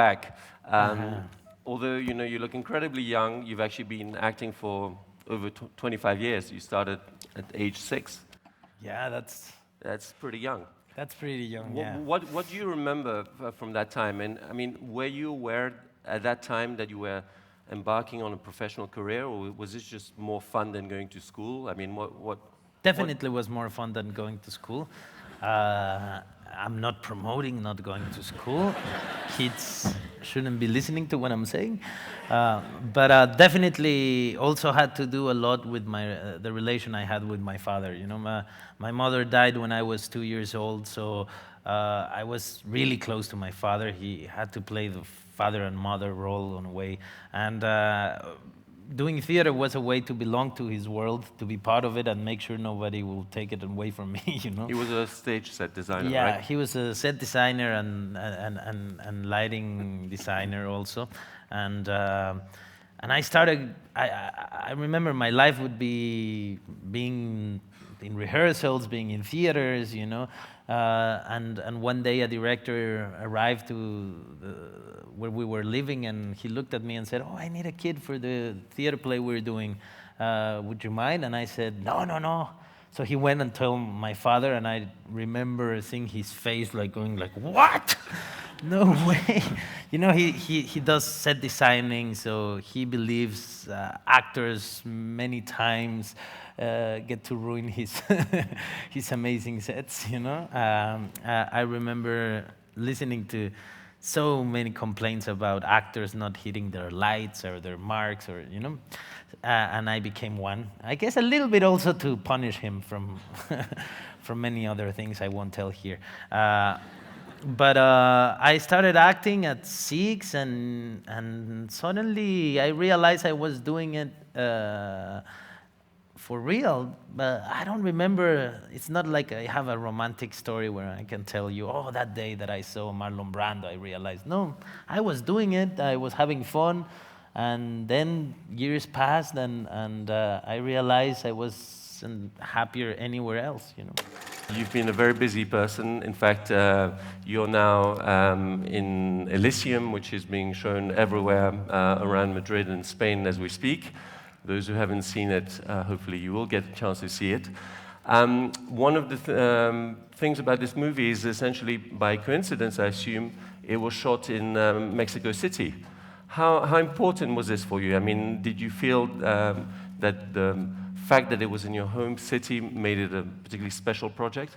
back. Uh-huh. Although you look incredibly young, you've actually been acting for over 25 years. You started at age 6. Yeah, That's pretty young. that's pretty young, What, yeah. what do you remember from that time? And I mean, were you aware at that time that you were embarking on a professional career, or was this just more fun than going to school? I mean, what? Definitely was more fun than going to school. I'm not promoting not going to school. Kids shouldn't be listening to what I'm saying. But definitely also had to do a lot with the relation I had with my father. You know, my mother died when I was 2 years old, so I was really close to my father. He had to play the father and mother role in a way. And doing theater was a way to belong to his world, to be part of it, and make sure nobody will take it away from me. You know. He was a stage set designer, Yeah, right? he was a set designer and lighting designer also, and I started. I remember my life would be being in rehearsals, being in theaters, you know, and one day a director arrived to where we were living, and he looked at me and said, "Oh, I need a kid for the theater play we're doing. Would you mind?" And I said, "No, no, no." So he went and told my father, and I remember seeing his face like going like, "What? No way." You know, he does set designing, so he believes actors many times get to ruin his his amazing sets, you know. I remember listening to so many complaints about actors not hitting their lights or their marks, or you know, and I became one. I guess a little bit also to punish him from from many other things I won't tell here. But I started acting at 6, and suddenly I realized I was doing it for real. But I don't remember. It's not like I have a romantic story where I can tell you, oh, that day that I saw Marlon Brando, I realized. No, I was doing it. I was having fun. And then years passed, and I realized I wasn't happier anywhere else, you know. You've been a very busy person. In fact, you're now in Elysium, which is being shown everywhere around Madrid and Spain as we speak. Those who haven't seen it, hopefully you will get a chance to see it. One of the things about this movie is essentially, by coincidence, I assume, it was shot in Mexico City. How important was this for you? I mean, did you feel that the fact that it was in your home city made it a particularly special project?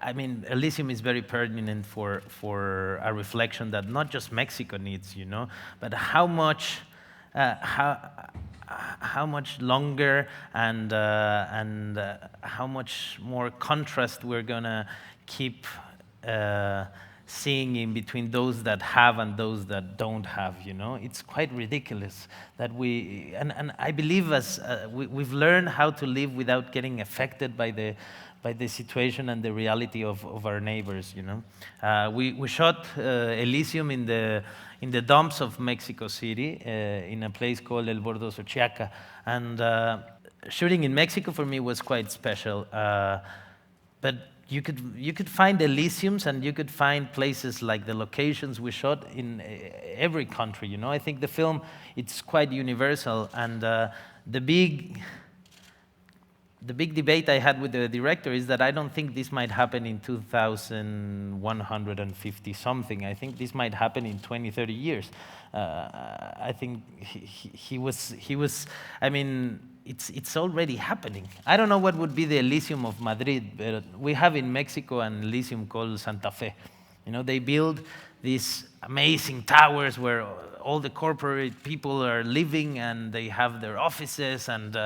I mean, Elysium is very pertinent for a reflection that not just Mexico needs, you know, but how much longer and how much more contrast we're gonna keep seeing in between those that have and those that don't have, you know. It's quite ridiculous that and I believe as we've learned how to live without getting affected by the situation and the reality of our neighbors, you know. We shot Elysium in the dumps of Mexico City, in a place called El Bordo Xochiaca. And shooting in Mexico for me was quite special. But you could find Elysiums, and you could find places like the locations we shot in every country, you know. I think the film, it's quite universal. And the big debate I had with the director is that I don't think this might happen in 2150 something. I think this might happen in 20, 30 years. I think he was, I mean, it's already happening. I don't know what would be the Elysium of Madrid, but we have in Mexico an Elysium called Santa Fe. You know, they build these amazing towers where all the corporate people are living, and they have their offices, and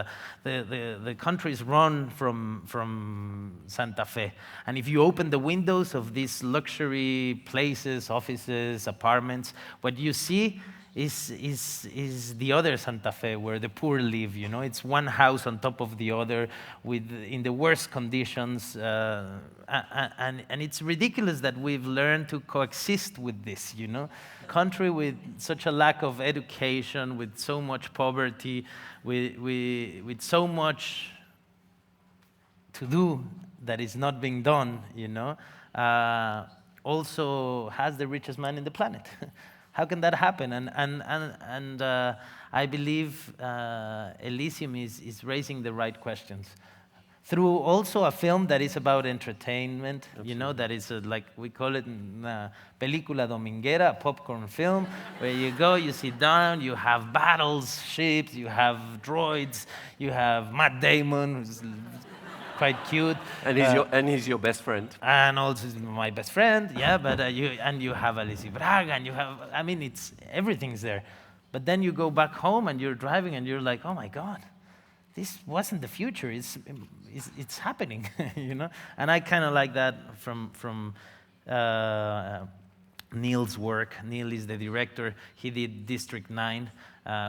the country is run from Santa Fe. And if you open the windows of these luxury places, offices, apartments, what you see is the other Santa Fe, where the poor live. You know, it's one house on top of the other, in the worst conditions, and it's ridiculous that we've learned to coexist with this. You know, a country with such a lack of education, with so much poverty, with so much to do that is not being done. You know, also has the richest man in the planet. How can that happen? And I believe Elysium is raising the right questions through also a film that is about entertainment. Absolutely. You know, that is like we call it película dominguera, a popcorn film, where you go, you sit down, you have battles, ships, you have droids, you have Matt Damon, who's quite cute. And he's your best friend. And also my best friend, yeah, but you have Alicia Braga, and you have, I mean, everything's there. But then you go back home and you're driving and you're like, oh my God, this wasn't the future, it's happening, you know? And I kind of like that from Neil's work. Neil is the director. He did District 9,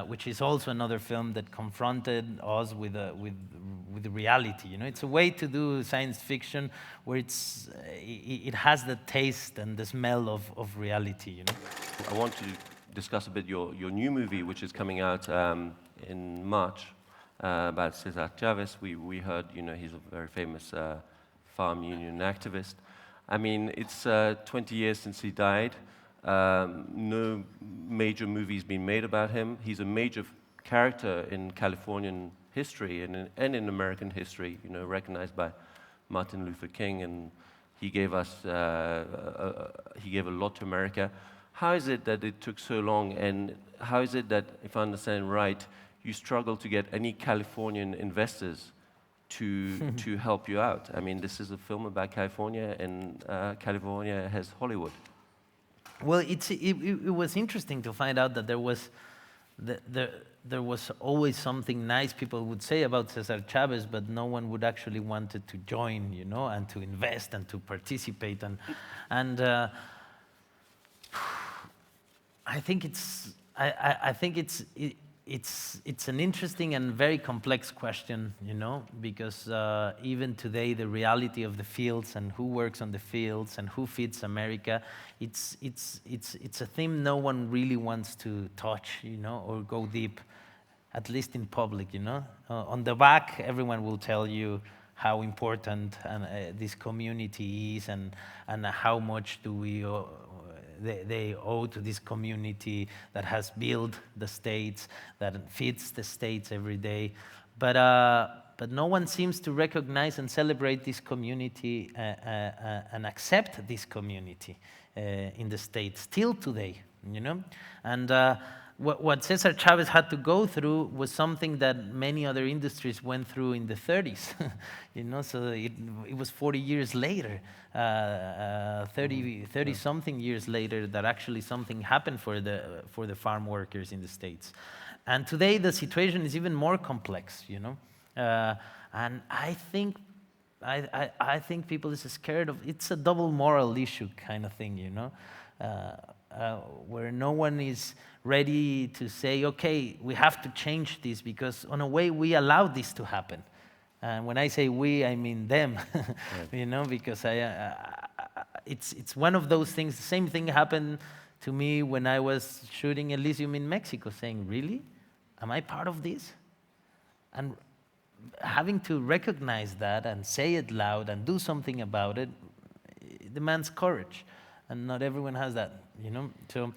which is also another film that confronted us with the reality. You know, it's a way to do science fiction where it has the taste and the smell of reality. You know. I want to discuss a bit your new movie, which is coming out in March, about Cesar Chavez. We heard, you know, he's a very famous farm union activist. I mean, it's 20 years since he died. No major movie's been made about him. He's a major character in Californian history and in American history, you know, recognized by Martin Luther King, and he gave us he gave a lot to America. How is it that it took so long, and how is it that, if I understand right, you struggle to get any Californian investors to help you out? I mean, this is a film about California, and California has Hollywood. Well, it was interesting to find out that there was always something nice people would say about Cesar Chavez, but no one would actually wanted to join, you know, and to invest and to participate. And I think it's an interesting and very complex question, you know, because even today the reality of the fields and who works on the fields and who feeds America, it's a theme no one really wants to touch, you know, or go deep, at least in public, you know. On the back, everyone will tell you how important this community is and how much do we they owe to this community that has built the states, that feeds the states every day. But no one seems to recognize and celebrate this community and accept this community in the states till today, you know? And what Cesar Chavez had to go through was something that many other industries went through in the 30s, you know, so it was 40 years later, 30 something years later that actually something happened for the farm workers in the States. And today the situation is even more complex, you know, and I think people is scared of, it's a double moral issue kind of thing, you know, where no one is ready to say, okay, we have to change this because in a way we allowed this to happen. And when I say we, I mean them, right. You know, because it's one of those things. The same thing happened to me when I was shooting Elysium in Mexico, saying, really? Am I part of this? And having to recognize that and say it loud and do something about it, it demands courage. And not everyone has that, you know. So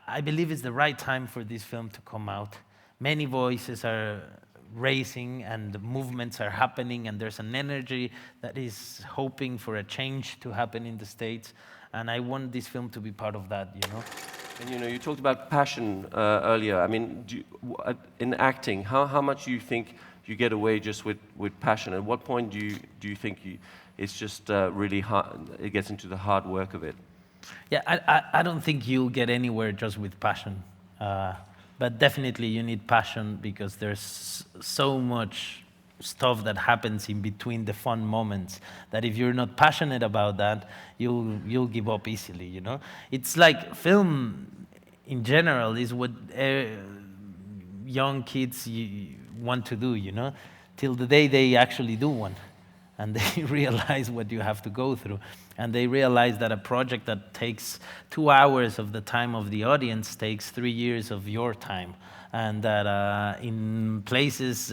I believe it's the right time for this film to come out. Many voices are raising and movements are happening, and there's an energy that is hoping for a change to happen in the States. And I want this film to be part of that, you know. And you know, you talked about passion earlier. I mean, in acting, how much do you think you get away just with passion? At what point do you think it's just really hard, it gets into the hard work of it? Yeah, I don't think you'll get anywhere just with passion. But definitely you need passion because there's so much stuff that happens in between the fun moments that if you're not passionate about that, you'll give up easily, you know? It's like film in general is what young kids want to do, you know? Till the day they actually do one. and they realize what you have to go through. And they realize that a project that takes 2 hours of the time of the audience takes 3 years of your time. And that in places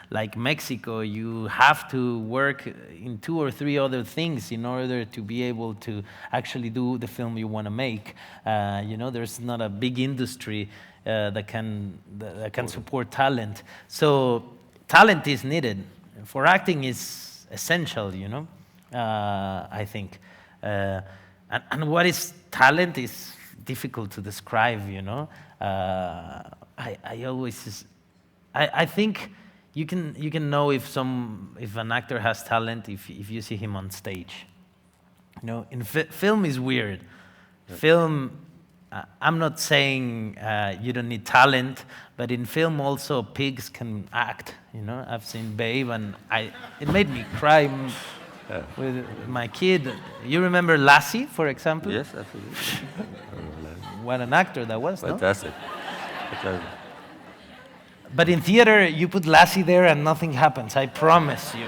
like Mexico, you have to work in 2 or 3 other things in order to be able to actually do the film you want to make. There's not a big industry that can support talent. So talent is needed. For acting is essential, I think. And what is talent is difficult to describe, I think you can know if an actor has talent if you see him on stage. In film is weird. Yeah. Film, I'm not saying you don't need talent, but in film also pigs can act. I've seen Babe, and it made me cry with my kid. You remember Lassie, for example? Yes, absolutely. What an actor that was, Fantastic. No? But in theater, you put Lassie there and nothing happens, I promise you.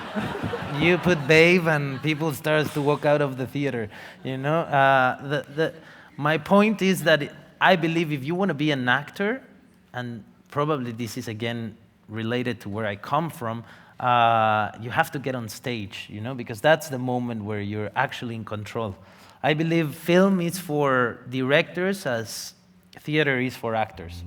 You put Babe and people start to walk out of the theater, My point is that I believe if you want to be an actor, and probably this is again related to where I come from, you have to get on stage, because that's the moment where you're actually in control. I believe film is for directors as theater is for actors.